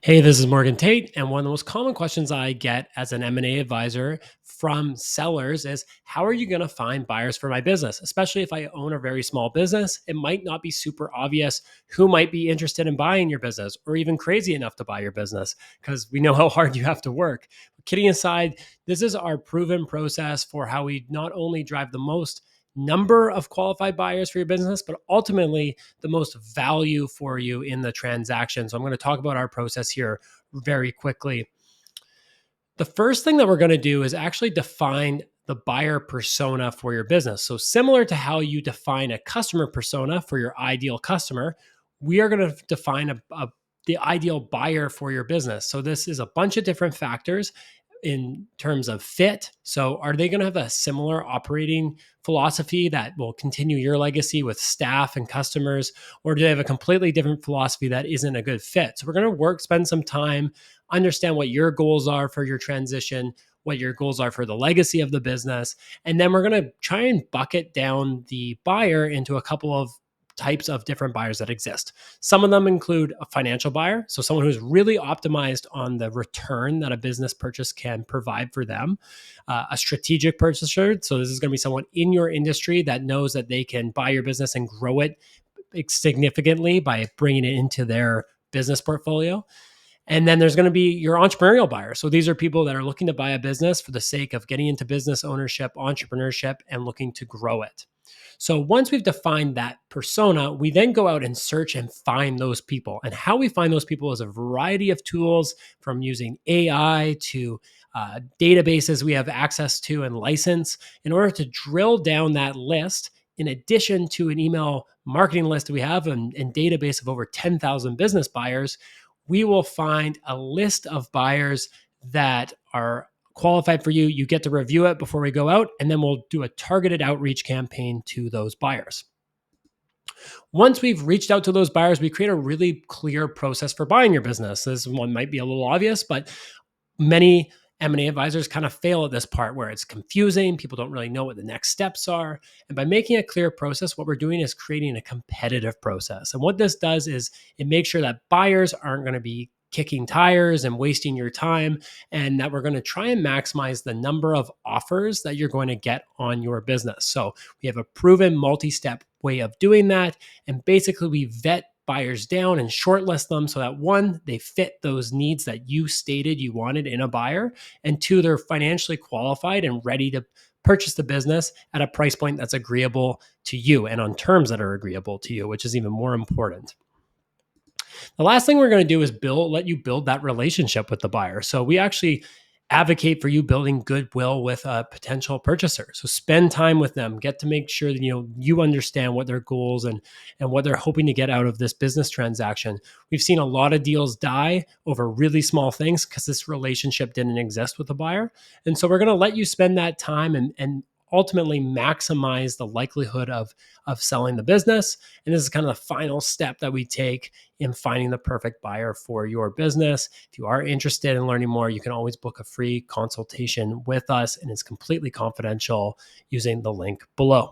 Hey, this is Morgan Tate, and one of the most common questions I get as an M&A advisor from sellers is how are you going to find buyers for my business? Especially if I own a very small business, it might not be super obvious who might be interested in buying your business or even crazy enough to buy your business because we know how hard you have to work. Kidding aside, this is our proven process for how we not only drive the most number of qualified buyers for your business, but ultimately the most value for you in the transaction. So I'm going to talk about our process here very quickly. The first thing that we're going to do is actually define the buyer persona for your business. So similar to how you define a customer persona for your ideal customer, we are going to define the ideal buyer for your business. So this is a bunch of different factors in terms of fit. So are they going to have a similar operating philosophy that will continue your legacy with staff and customers, or do they have a completely different philosophy that isn't a good fit? So we're going to spend some time, understand what your goals are for your transition, what your goals are for the legacy of the business, and then we're going to try and bucket down the buyer into a couple of types of different buyers that exist. Some of them include a financial buyer, so someone who's really optimized on the return that a business purchase can provide for them. A strategic purchaser, so this is going to be someone in your industry that knows that they can buy your business and grow it significantly by bringing it into their business portfolio. And then there's going to be your entrepreneurial buyer. So these are people that are looking to buy a business for the sake of getting into business ownership, entrepreneurship, and looking to grow it. So once we've defined that persona, we then go out and search and find those people. And how we find those people is a variety of tools, from using AI to databases we have access to and license, in order to drill down that list. In addition to an email marketing list that we have and database of over 10,000 business buyers, we will find a list of buyers that are qualified for you. You get to review it before we go out, and then we'll do a targeted outreach campaign to those buyers. Once we've reached out to those buyers, we create a really clear process for buying your business. This one might be a little obvious, but many M&A advisors kind of fail at this part where it's confusing. People don't really know what the next steps are. And by making a clear process, what we're doing is creating a competitive process. And what this does is it makes sure that buyers aren't going to be kicking tires and wasting your time, and that we're going to try and maximize the number of offers that you're going to get on your business. So we have a proven multi-step way of doing that. And basically we vet buyers down and shortlist them so that, one, they fit those needs that you stated you wanted in a buyer, and two, they're financially qualified and ready to purchase the business at a price point that's agreeable to you and on terms that are agreeable to you, which is even more important. The last thing we're going to do is let you build that relationship with the buyer. So we actually advocate for you building goodwill with a potential purchaser. So spend time with them, get to make sure that you understand what their goals and what they're hoping to get out of this business transaction. We've seen a lot of deals die over really small things because this relationship didn't exist with the buyer. And so we're going to let you spend that time and ultimately maximize the likelihood of selling the business. And this is kind of the final step that we take in finding the perfect buyer for your business. If you are interested in learning more, you can always book a free consultation with us, and it's completely confidential using the link below.